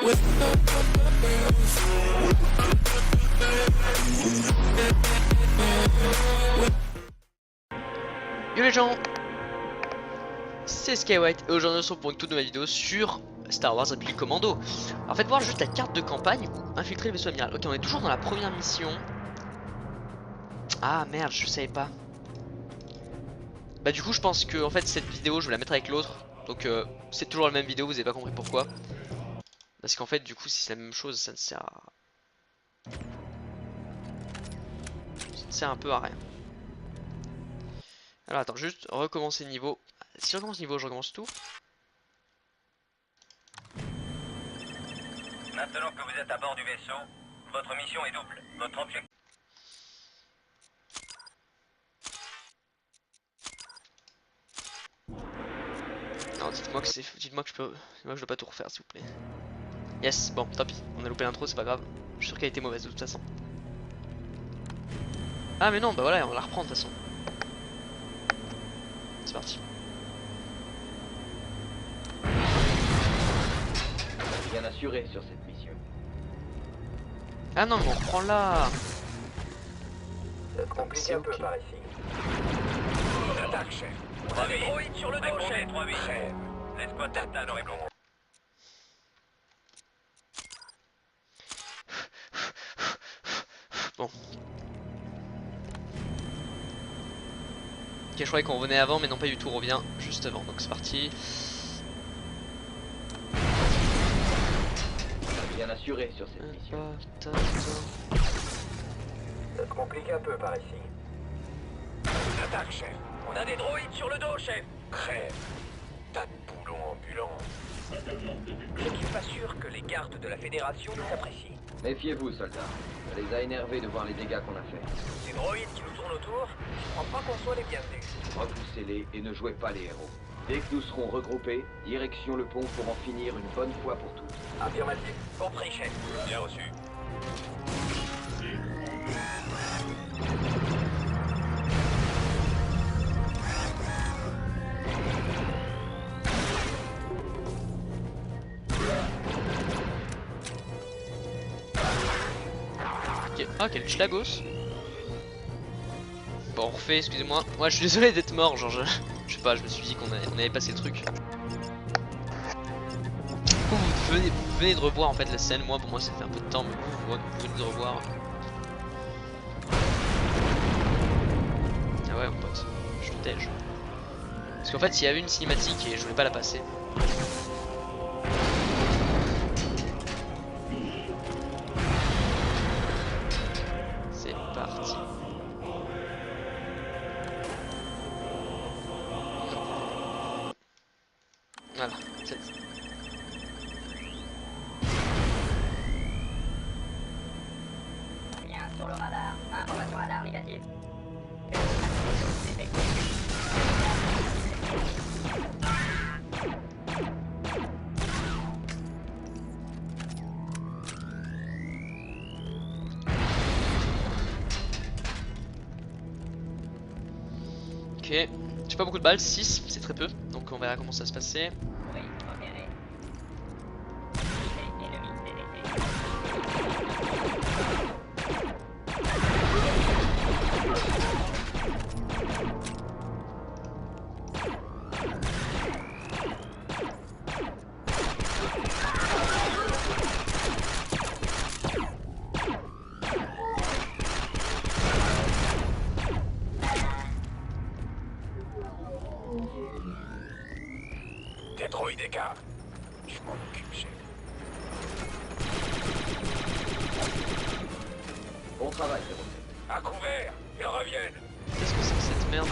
Yo les gens, c'est Skywhite et aujourd'hui on se retrouve pour une toute nouvelle vidéo sur Star Wars Republic Commando. Alors faites voir juste la carte de campagne ou infiltrer le vaisseau amiral. Ok, on est toujours dans la première mission. Ah merde, je savais pas. Bah du coup je pense que en fait cette vidéo je vais la mettre avec l'autre. Donc c'est toujours la même vidéo, vous avez pas compris pourquoi. Parce qu'en fait du coup si c'est la même chose ça ne sert à... Ça ne sert un peu à rien. Alors attends, juste recommencer niveau. Si je recommence niveau, je recommence tout. Maintenant que vous êtes à bord du vaisseau, votre mission est double. Votre objectif... Non, dites-moi que c'est... Dites-moi que je peux... Dites-moi que je dois pas tout refaire s'il vous plaît. Yes, bon, tant pis. On a loupé l'intro, c'est pas grave. Je suis sûr qu'elle était mauvaise de toute façon. Ah mais non, bah voilà, on la reprend de toute façon. C'est parti. Bien assuré sur cette mission. Ah non, mais on reprend là. Ça se complique un peu par ici. On attaque, chef. On a des droïdes sur le dos, chef. 3-8, chef. L'escouade Tartan aurait compris. Bon. Ok, je croyais qu'on revenait avant, mais non pas du tout, on revient juste avant, donc c'est parti. Bien assuré sur cette mission. Ça se complique un peu par ici. On attaque, chef. On a des droïdes sur le dos, chef. Crève. Tas de boulons ambulants. Je ne suis pas sûr que les gardes de la Fédération nous apprécient. Méfiez-vous, soldats. Ça les a énervés de voir les dégâts qu'on a faits. Ces droïdes qui nous tournent autour, je crois pas qu'on soit les bienvenus. Repoussez-les et ne jouez pas les héros. Dès que nous serons regroupés, direction le pont pour en finir une bonne fois pour toutes. Affirmatif. Compris, chef. Bien reçu. Ok. Ah, quel chlagos. Bon, on refait, excusez-moi. Moi, je suis désolé d'être mort, genre, je sais pas, je me suis dit qu'on avait passé le truc. Du coup, vous venez de revoir en fait la scène. Moi, pour moi, ça fait un peu de temps, mais vous venez de revoir. Ah ouais, mon pote, je te tège. Parce qu'en fait, il y avait une cinématique et je voulais pas la passer. C'est parti. Voilà, c'est... Bien sur le radar. Information radar négative. Ok, j'ai pas beaucoup de balles, 6, c'est très peu, donc on verra comment ça va se passer. Oui, repéré. Ennemi détecté. Des droïdes écarts. Je m'en occupe, chef. Bon travail, héros. À couvert. Ils reviennent. Qu'est-ce que c'est que cette merde?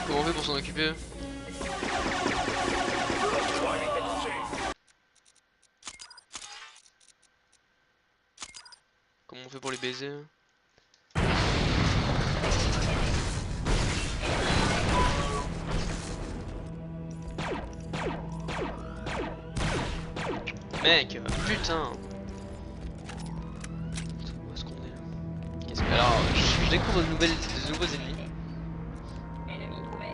Comment on fait pour s'en occuper? Comment on fait pour les baiser? Mec, putain. Où est-ce qu'on est là? Alors, je découvre de nouveaux ennemis. Ennemi trouvé.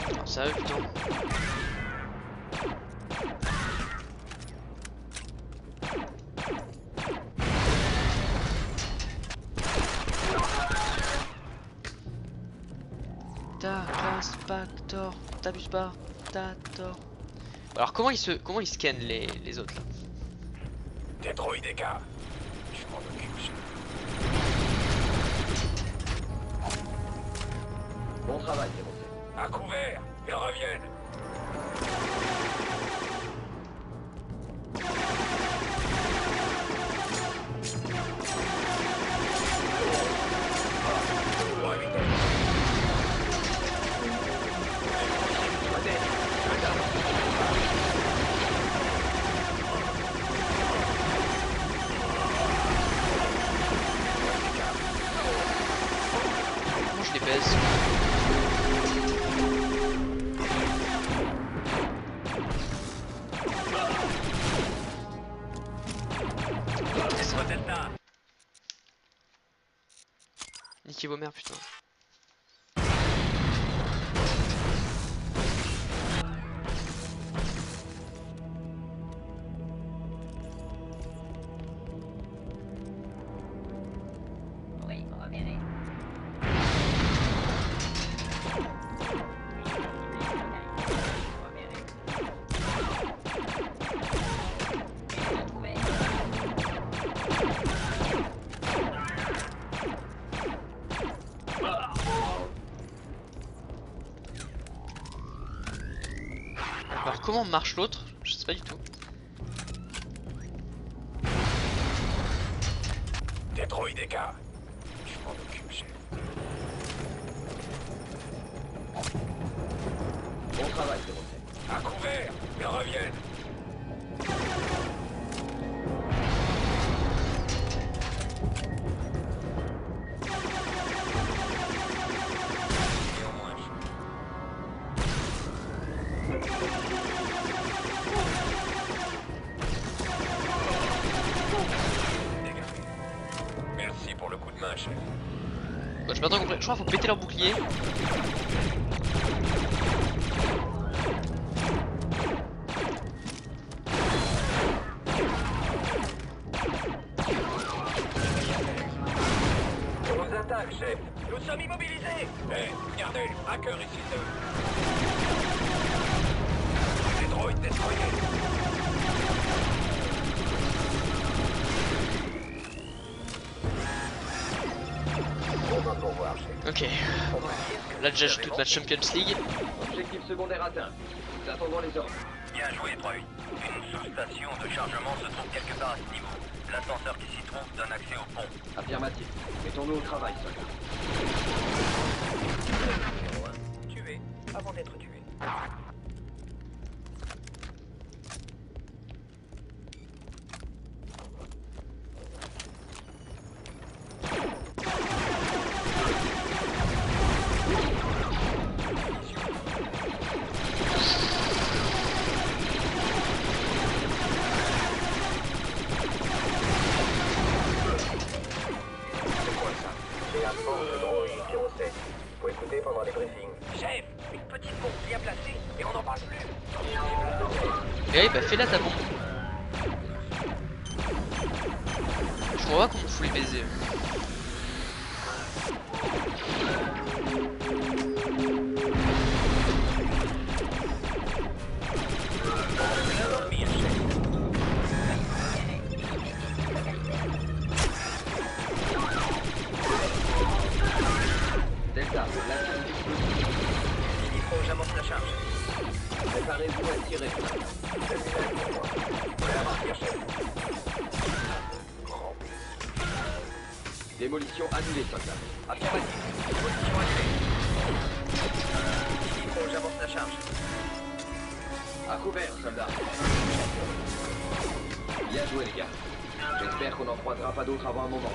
Oh, sérieux, putain. Ta classe, Pactor, t'abuses pas, t'as tort. Alors comment ils scannent les autres là? Des droïdes des gars. Je m'en occupe, chef. Bon travail, 07. À couvert, ils reviennent. Comment je les baise? Delta. Niquez vos mères, putain. Oui, repéré. Ennemi trouvé. Alors comment marche l'autre? Je sais pas du tout. Des droïdes des gars. Je m'en occupe, chef. Bon travail, 07. À couvert, ils reviennent. Néanmoins, dégagé. Merci pour le coup de main, chef. Bon, j'ai pas trop compris. Je crois qu'il faut péter leur bouclier. On nous attaque, chef. Nous sommes immobilisés. Regardez, hacker ici. Des droïdes destroyés. On va pourvoir, chef. Ok. On va dire que Là déjà j'ai toute ma Champions League. Objectif secondaire atteint. Nous attendons les ordres. Bien joué, droïde. Une sous-station de chargement se trouve quelque part à ce niveau. L'ascenseur qui s'y trouve donne accès au pont. Affirmatif. Mettons-nous au travail, soldat. Tué avant d'être tué. C'est quoi ça? C'est un port de droïde 07. Faut écouter pendant les briefings. Chef, une petite bombe bien placée et on n'en parle plus. Et bah fais là ta bombe. Je vois pas comment faut les baiser. Delta, la charge explosive. Il faut que j'amorce la charge. Préparez-vous à tirer. Démolition annulée, soldat. Affirmatif. Position annulée. Il faut que j'amorce la charge. À couvert, soldat. Bien joué, les gars. J'espère qu'on n'en croisera pas d'autres avant un moment.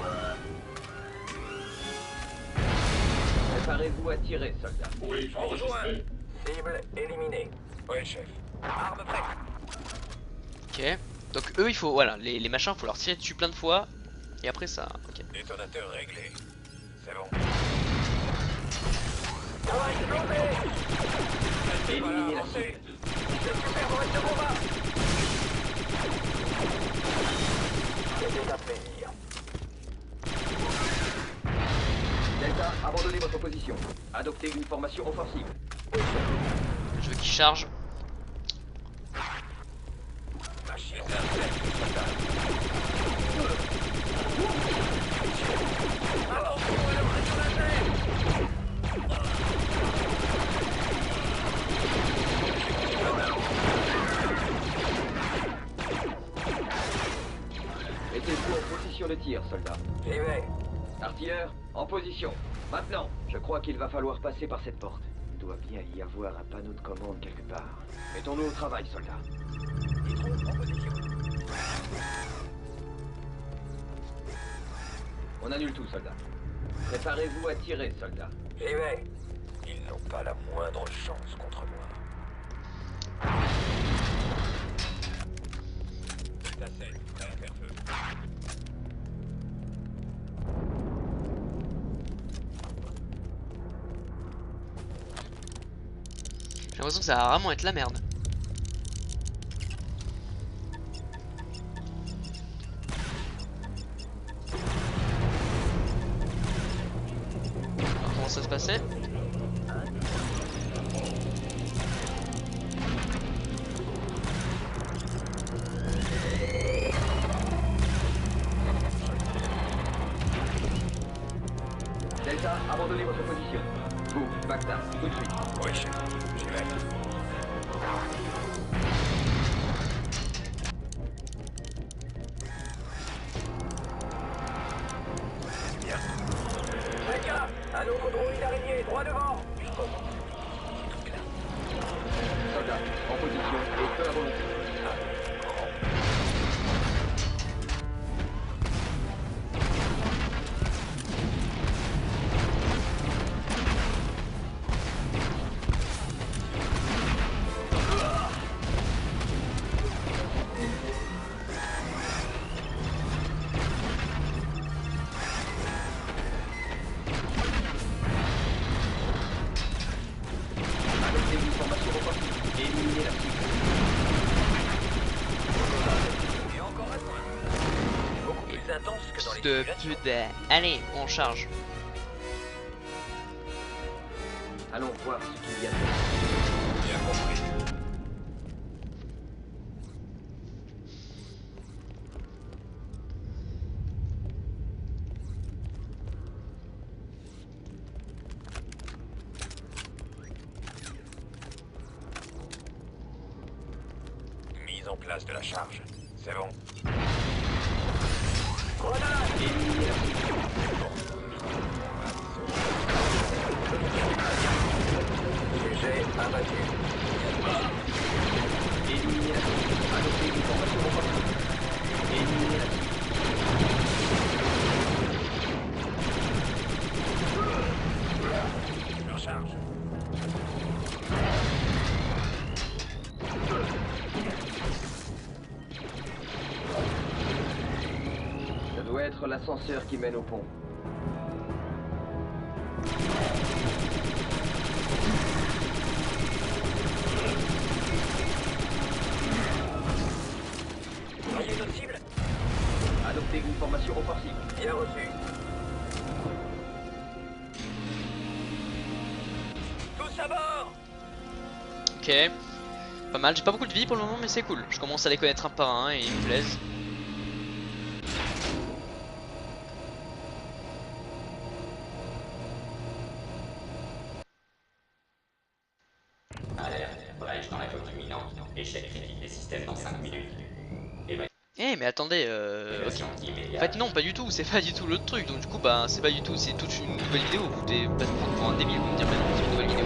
Préparez-vous à tirer, soldats. Oui, on rejoint. Cible éliminée. Oui, chef. Arme prête. Ok. Donc eux, il faut, voilà, les machins, faut leur tirer dessus plein de fois. Et après ça, ok. Détonateur réglé. C'est bon. Travail développé. Éliminez la Avancez. cible. C'est super, on reste de combat. C'était un plaisir. Delta, abandonnez votre position. Adoptez une formation offensive. Je veux qu'ils chargent. Machine d'artillerie, soldat. Attention à leur détonateur. Mettez-vous en position de tir, soldats. J'y vais. Artilleurs, en position. Maintenant, je crois qu'il va falloir passer par cette porte. Il doit bien y avoir un panneau de commande quelque part. Mettons-nous au travail, soldats. Nitro en position. On annule tout, soldats. Préparez-vous à tirer, soldats. J'y vais. Ils n'ont pas la moindre chance contre moi. C'est assez. Prêt à faire feu. J'ai l'impression que ça va vraiment être la merde. Alors, comment ça se passait? Delta, abandonnez votre position. Vous, Bagdad, tout de suite. Oui, chef. J'y vais. Bien. Les gars, un autre droïde araignée, droit devant. Je recommence ces trucs-là. Soldats, en position et feu à volonté. Adoptez une formation offensive et éliminez la cible. Et encore un point. Beaucoup plus intense que dans les De simulations. putain. Allez, on charge. Allons voir ce qu'il y a. Bien compris. Mise en place de la charge. C'est bon. Grenade! Éliminez la cible. Sujet abattu. Éliminez la cible. Adoptez une formation offensive. Éliminez la cible. Je me recharge. Ça doit être l'ascenseur qui mène au pont. Voyez notre cible? Adoptez une formation offensive. Bien reçu. Tous à bord! Ok. Pas mal, j'ai pas beaucoup de vie pour le moment mais c'est cool. Je commence à les connaître un par un et ils me plaisent. Alerte, brèche dans la coque imminente. Échec critique des systèmes dans 5 minutes. Eh mais attendez, ok. Évacuation En immédiate. fait non, pas du tout, c'est pas du tout l'autre truc. Donc du coup bah c'est pas du tout, c'est toute une nouvelle vidéo. Vous devez pas me prendre pour un débile, vous me dire bah non c'est une nouvelle vidéo.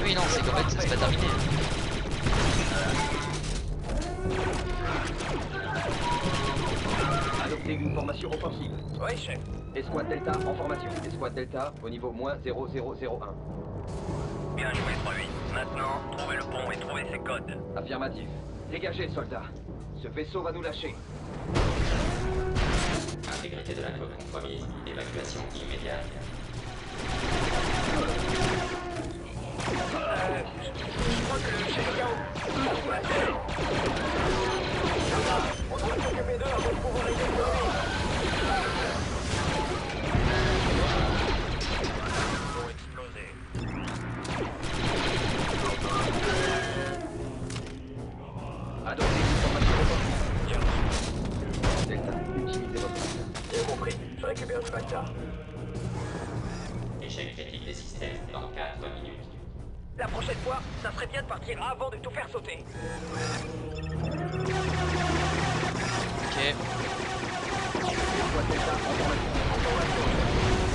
Oui non c'est qu'en fait c'est pas terminé. Adoptez une formation offensive. Oui, chef. Escouade Delta en formation. Escouade Delta au niveau moins 0001. Bien joué, 3-8. Maintenant, trouvez le pont et trouvez ses codes. Affirmatif. Dégagez, soldats. Ce vaisseau va nous lâcher. Intégrité de la flotte compromise. Évacuation immédiate. Je crois que le chef Gao... Ça va, on doit s'occuper d'eux avant de pouvoir les déployer. Ils vont exploser. Adoptez une formation offensive. Bien reçu. Delta, utilisez votre Delta. Bien compris, je récupère du Bacta. Échec critique des systèmes dans 4 minutes. La prochaine fois, ça serait bien de partir avant de tout faire sauter. Ok. Escouade Delta en formation.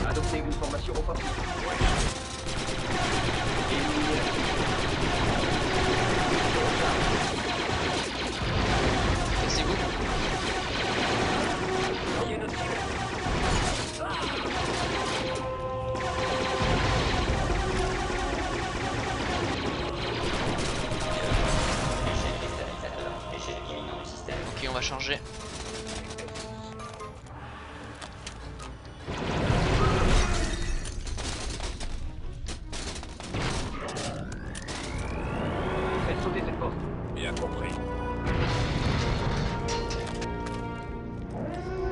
Adoptez une formation offensive. Éliminez la C'est vous. Qui est notre cible? Échec déstabilisateur. Échec imminent du système. Ok, on va changer. Faites sauter cette porte. Bien compris.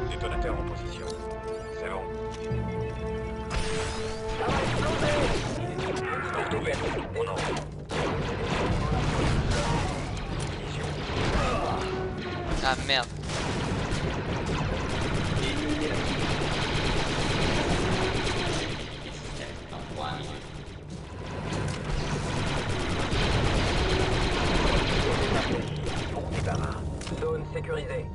Détonateur en position. C'est bon. Ça va exploser! Porte ouverte. On entre. Munitions. Ah merde. Éliminez la cible. Des systèmes dans 3 minutes. On débarras. Zone sécurisée.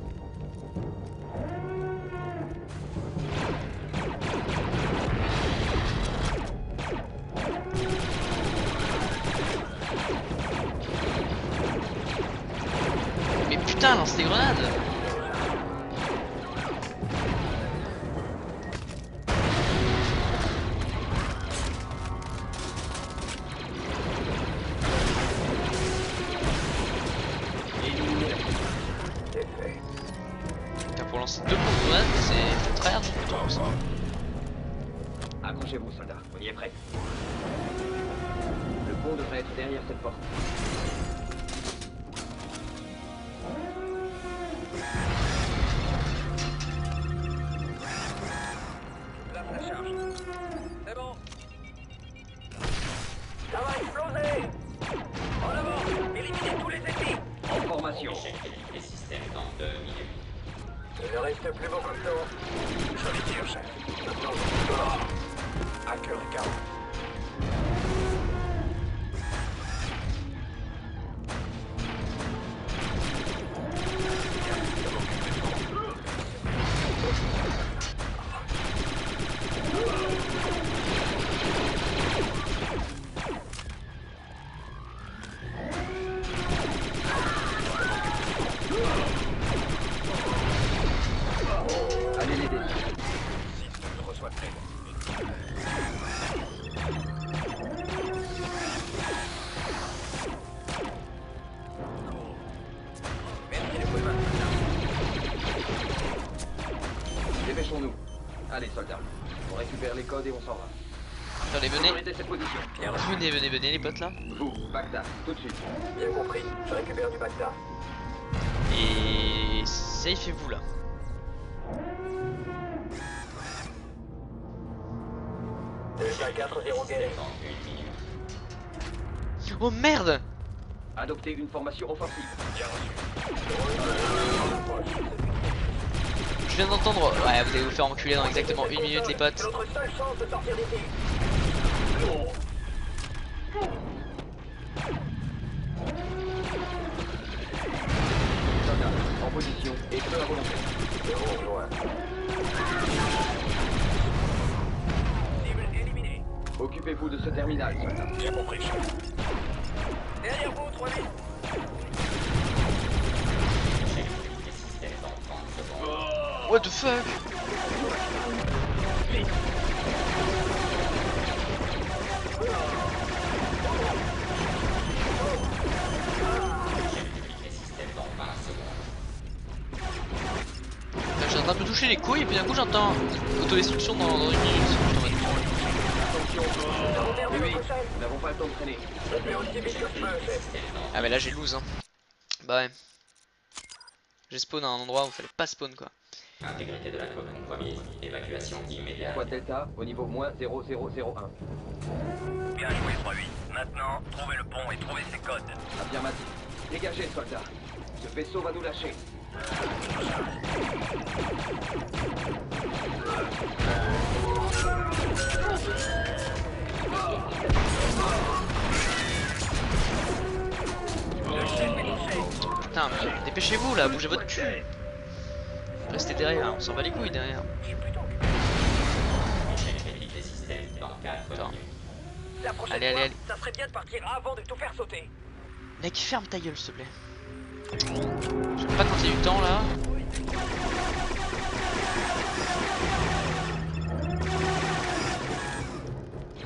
Mais putain, lance des grenades. Éliminez la cible. C'est fait. Putain, pour lancer 2 pompes de grenades, c'est très rare du tout. Ça. Accrochez-vous, soldats. On y est prêt. Le pont devrait être derrière cette porte. Place la charge. C'est bon. Ça va exploser! En avant! Éliminez tous les ennemis! En formation. Échec critique des systèmes dans 2 minutes. Il ne reste plus beaucoup de temps. Je les tire, chef. Maintenant, je dehors. À cœur et chaos. Allez l'aider. 6-2 reçoit le plaide. Merci les copains. Dépêchons-nous. Allez, soldats. On récupère les codes et on s'en va. Allez, venez. Sécurisez cette position. Bien reçu. Venez, venez, venez les potes là. Vous, Bagdad, tout de suite. Bien compris. Je récupère du Bacta. Et safez-vous là. Delta 4-0 guéri. Dans 1 minute. Oh merde. Adoptez une formation offensive. Bien reçu. Je viens d'entendre. Ouais, vous allez vous faire enculer dans exactement 1 minute les potes. C'est notre seule chance de sortir d'ici. Soldats, en position et feu à volonté. De haut, loin. Cible éliminée. Occupez-vous de ce terminal, soldats. Bien compris, chef. Derrière vous, 3-8. Échec critique des systèmes dans 30 secondes. What the fuck? touché les couilles et puis d'un coup j'entends autodestruction dans une minute. J'étais en mode, Oui, oui, nous n'avons pas le temps de traîner. Je fais aussi vite que je peux, chef. ah mais là j'ai lose hein. Bah ouais. J'ai spawn à un endroit où il fallait pas spawn quoi. Intégrité de la commune promise. Évacuation immédiate. Squad Delta, au niveau moins 0001. Bien joué, 3-8. Maintenant, trouvez le pont et trouvez ses codes. Affirmatif. Dégagez, soldats. Ce vaisseau va nous lâcher. Le chef est touché. Putain mais dépêchez-vous là, bougez votre cul. Restez derrière, on s'en bat les couilles derrière. Je suis plutôt... Échec critique des systèmes dans 4 Attends. minutes. La prochaine Allez, fois, allez, allez. ça serait bien de partir avant de tout faire sauter. Mec ferme ta gueule s'il te plaît. Je sais pas quand il y a du temps là.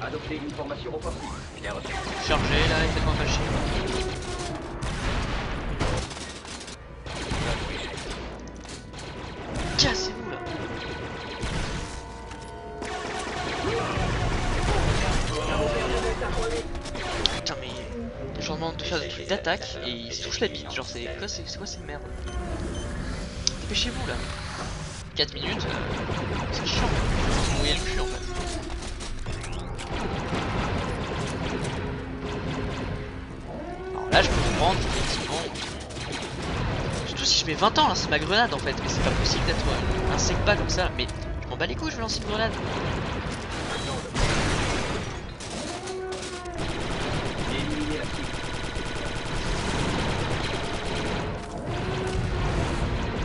Adoptez une formation offensive. Bien reçu. Chargez là et faites-moi pas chier. Cassez-vous là. Putain mais je leur demande de faire des trucs d'attaque et ils se touchent la bite, genre c'est quoi cette merde. Dépêchez-vous là. 4 minutes, c'est chiant. Vous mouillez le cul en fait. Alors là je peux comprendre, effectivement. Surtout si je mets 20 ans là, c'est ma grenade en fait, mais c'est pas possible d'être un sec pas comme ça, mais je m'en bats les couilles, je vais lancer une grenade. Éliminez la cible.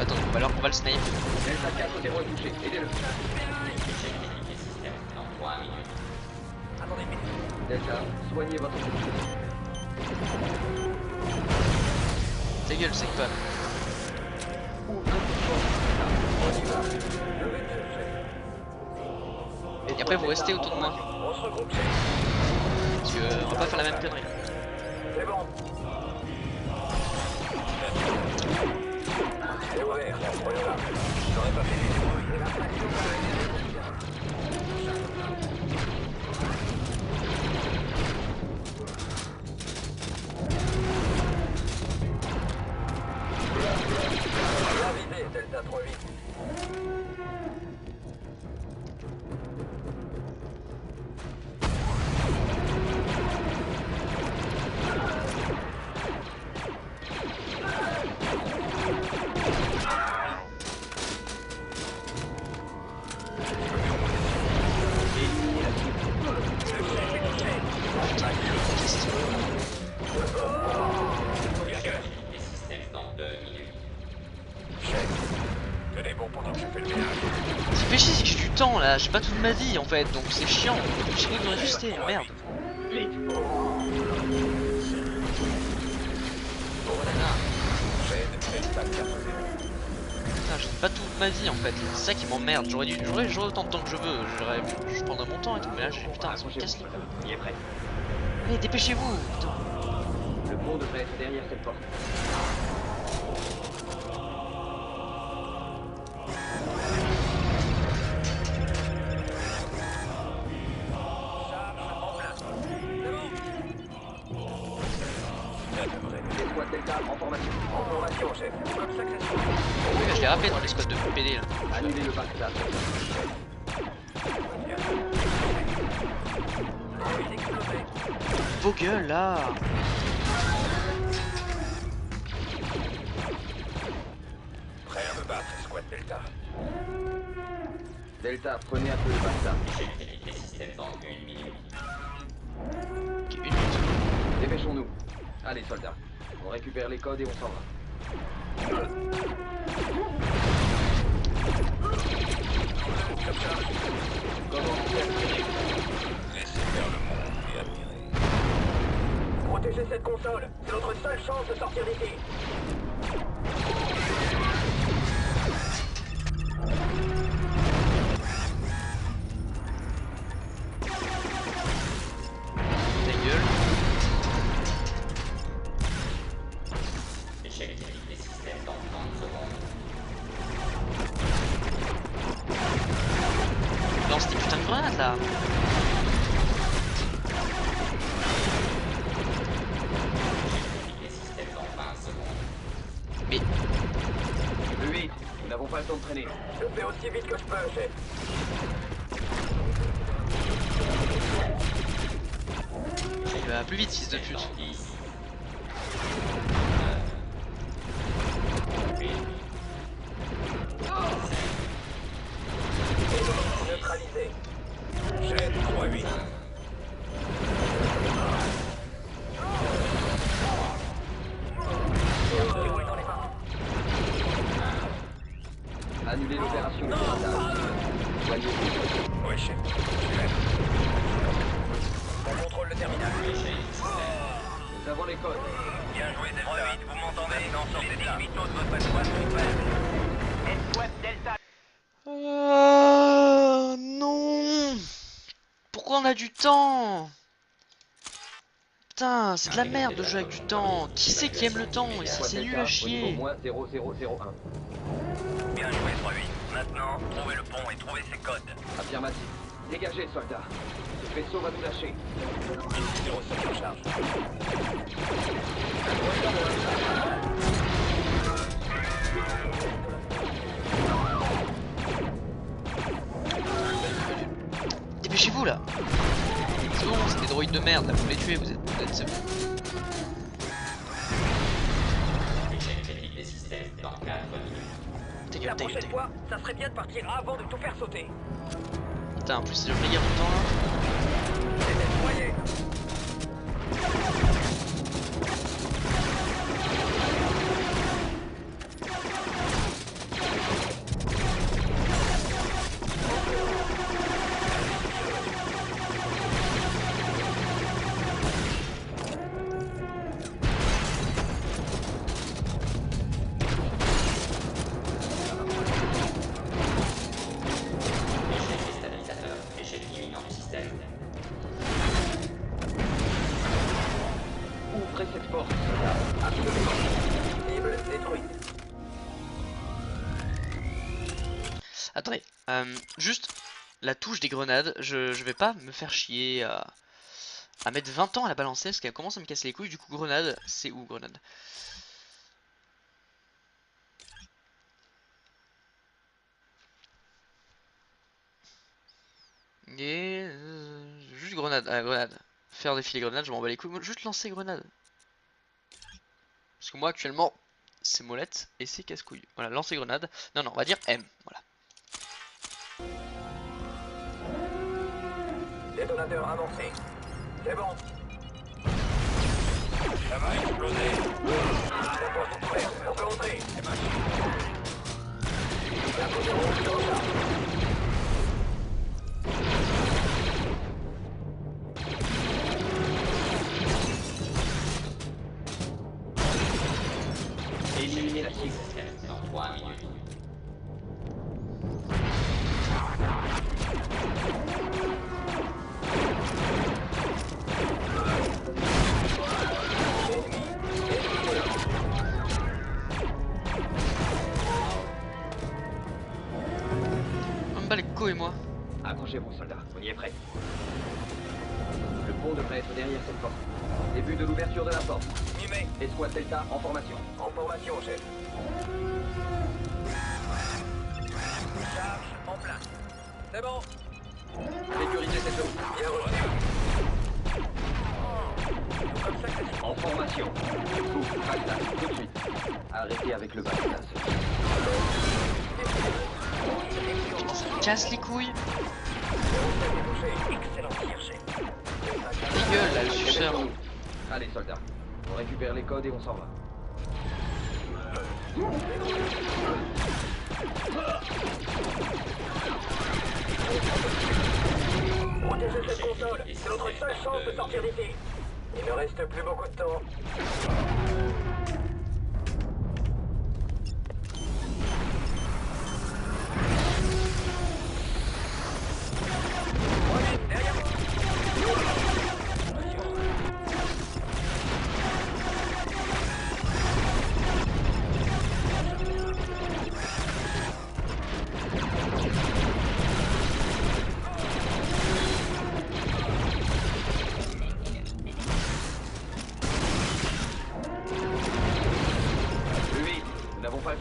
Attends, on va le snipe. Delta 4 est retouché. Aidez-le. Échec critique des systèmes dans 3 minutes. Attendez, Delta, soignez votre touche. Ta gueule, sec pas. Ouvrez votre porte. On y va. Et après vous restez autour de moi. on se regroupe, chef. Parce que on va pas faire la même connerie. C'est bon. C'est ouvert. On y va. J'aurais pas fait les Bien visé, Delta 3-8. Éliminez la cible. Les systèmes dans 2 minutes. Chef, tenez bon pendant que je fais le ménage. C'est péché, c'est que j'ai du temps là, j'ai pas toute ma vie en fait, donc c'est chiant. J'ai envie de résister, merde. Putain, j'ai pas toute ma vie en fait, c'est ça qui m'emmerde. J'aurais autant de temps que je veux, je prendrais mon temps et tout, mais là j'ai putain, ça me casse les couilles. Il est prêt. Allez, dépêchez-vous, putain. Le pont devrait être derrière cette porte. Escouade Delta en formation. En formation, chef. C'est comme ça que ça se passe. Oui, bah, je l'ai rappelé dans les squads de PD là. Annulez le pacte. Il explosé. Vos gueules là. Prêt à me battre, Squad Delta. Delta, prenez un peu le pacte. Échec critique des systèmes dans 1 minute. Ok, une minute. Dépêchons-nous. Allez, soldats. On récupère les codes et on s'en va. Comment faire tirer? Laissez faire le monde et admirez. Protégez cette console. C'est notre seule chance de sortir d'ici. Ta gueule. Échec critique des systèmes dans 30 secondes. lance des putains de grenades là. Les systèmes dans 20 secondes. Mais Plus vite, nous n'avons pas le temps de traîner. Je fais aussi vite que je peux, chef. il va plus vite, fils de pute. 10. Neutralisé. Chef 3-8. Dans les mains. Annulez l'opération. Soignez-vous. Oui, chef. On contrôle le terminal. Nous avons les codes. Bien joué, Delta. 3-8, vous m'entendez? Maintenant, sortez de là. Les vitaux de votre escouade sont prêts. Escouade Delta. Non. Pourquoi on a du temps? Putain, c'est de la merde de jouer avec du temps. Qui c'est qui aime le temps ici? C'est nul à chier. Au moins 0001. Bien joué, 3-8. Maintenant, trouvez le pont et trouvez ses codes. Affirmatif. Dégagez, soldats. Ce vaisseau va nous lâcher. 07 en charge. Dépêchez-vous là. C'est bon, c'est des droïdes de merde là, vous les tuez, vous êtes c'est bon. Échec critique des systèmes dans 4 minutes. Ta La gueule, ta gueule, ta prochaine gueule. fois, ça serait bien de partir avant de tout faire sauter. Putain, en plus c'est le méga tout le temps là. C'est nettoyé. Échec des stabilisateurs. Échec imminent du système. Ouvrez cette porte. Cible détruite. Attendez, juste la touche des grenades, je vais pas me faire chier à mettre 20 ans à la balancer parce qu'elle commence à me casser les couilles. Du coup, grenade, c'est où grenade? Et juste grenade, grenade. Faire défiler grenade, je m'en bats les couilles. Moi, juste lancer grenade. Parce que moi actuellement, c'est molette et c'est casse-couille. Voilà, lancer grenade. Non, non, on va dire M. Voilà. Détonateur avancé. C'est bon. Ça va exploser. La porte est ouverte. On peut entrer. C'est parti. La première rouge est en charge. Éliminez la cible. Système dans 3 minutes. On me bat les couilles, moi. Accrochez-vous, soldats. On y est prêt. Le pont devrait être derrière cette porte. Début de l'ouverture de la porte. Mimé. Escouade Delta en formation. En formation, chef. Charge en place. C'est bon. Sécurisez cette zone. Bien reçu. Comme ça que c'est. En formation. Vous, Bagdad, tout de suite. Arrêtez avec le Bagdad. Ça me casse les couilles. Excellent tir, chef. Dégueule là, le suceur. Allez, soldats. On récupère les codes et on s'en va. Protégez cette console. C'est notre seule chance de sortir d'ici. Il ne reste plus beaucoup de temps. Derrière vous.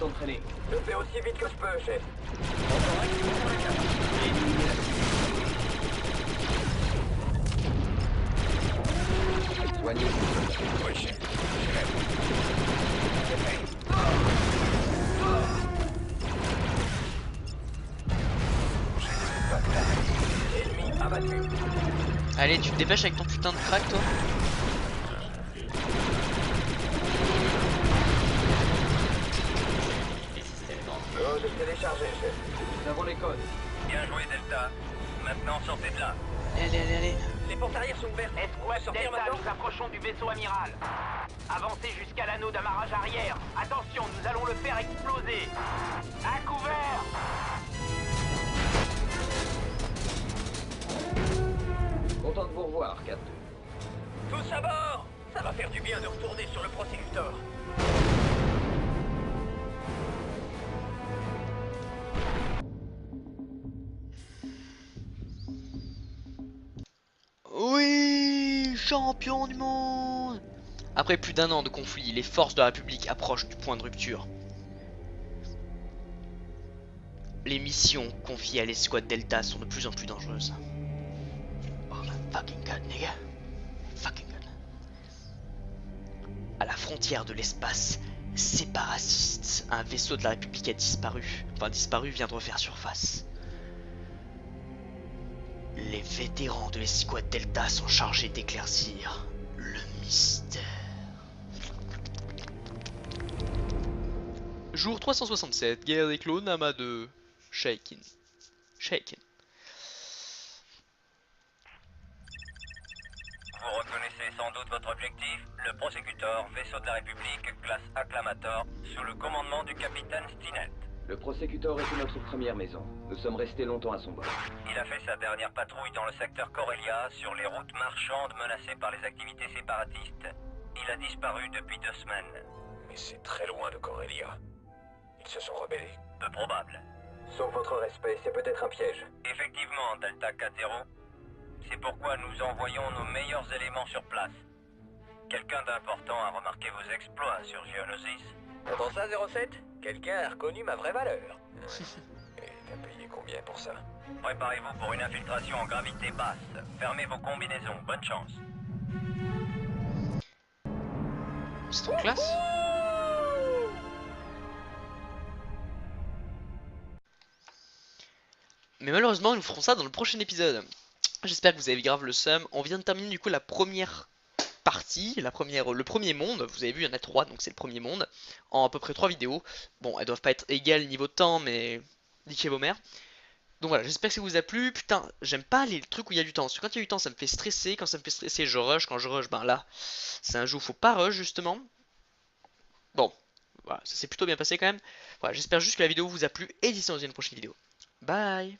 temps de traîner. Je fais aussi vite que je peux, chef. Soignez. Oui, chef. Ennemi abattu. Allez, tu te dépêches avec ton putain de crack, toi. Les systèmes d'entrée. Oh, j'ai téléchargé, chef. Nous avons les codes. Bien joué, Delta. Maintenant, sortez de là. Allez. Les portes arrière sont ouvertes. Escouade Sortir Delta, maintenant. nous approchons du vaisseau amiral. Avancez jusqu'à l'anneau d'amarrage arrière. Attention, nous allons le faire exploser. À couvert. Content de vous revoir, 4-2. Tous à bord. Ça va faire du bien de retourner sur le Prosecutor. Oui, champion du monde. Après plus d'un an de conflit, les forces de la République approchent du point de rupture. Les missions confiées à l'escouade Delta sont de plus en plus dangereuses. Oh my fucking god, nigga. Fucking god. À la frontière de l'espace séparatiste, un vaisseau de la République a disparu. Enfin, disparu vient de refaire surface. Les vétérans de l'escouade Delta sont chargés d'éclaircir le mystère. Jour 367, guerre des clones, amas de Shaken. Vous reconnaissez sans doute votre objectif, le Prosecutor, vaisseau de la République, classe Acclamator, sous le commandement du capitaine Stinnett. Le Prosecutor était notre première maison. Nous sommes restés longtemps à son bord. Il a fait sa dernière patrouille dans le secteur Corellia, sur les routes marchandes menacées par les activités séparatistes. Il a disparu depuis 2 semaines. Mais c'est très loin de Corellia. Ils se sont rebellés. Peu probable. Sauf votre respect, c'est peut-être un piège. Effectivement, Delta 4-0. C'est pourquoi nous envoyons nos meilleurs éléments sur place. Quelqu'un d'important a remarqué vos exploits sur Geonosis. T'entends ça, 07 Quelqu'un a reconnu ma vraie valeur. Et t'as payé combien pour ça? Préparez-vous pour une infiltration en gravité basse. Fermez vos combinaisons, bonne chance. C'est trop classe. Mais malheureusement, nous ferons ça dans le prochain épisode. J'espère que vous avez grave le seum. On vient de terminer du coup la première partie, le premier monde. Vous avez vu, il y en a 3, donc c'est le premier monde. En à peu près 3 vidéos. Bon, elles doivent pas être égales niveau temps, mais niquez vos mères. Donc voilà, j'espère que ça vous a plu. Putain, j'aime pas les trucs où il y a du temps. Parce que quand il y a du temps, ça me fait stresser. Quand ça me fait stresser, je rush. Quand je rush, ben là, c'est un jeu où faut pas rush justement. Bon, voilà, ça s'est plutôt bien passé quand même. Voilà, j'espère juste que la vidéo vous a plu. Et d'ici dans une prochaine vidéo. Bye.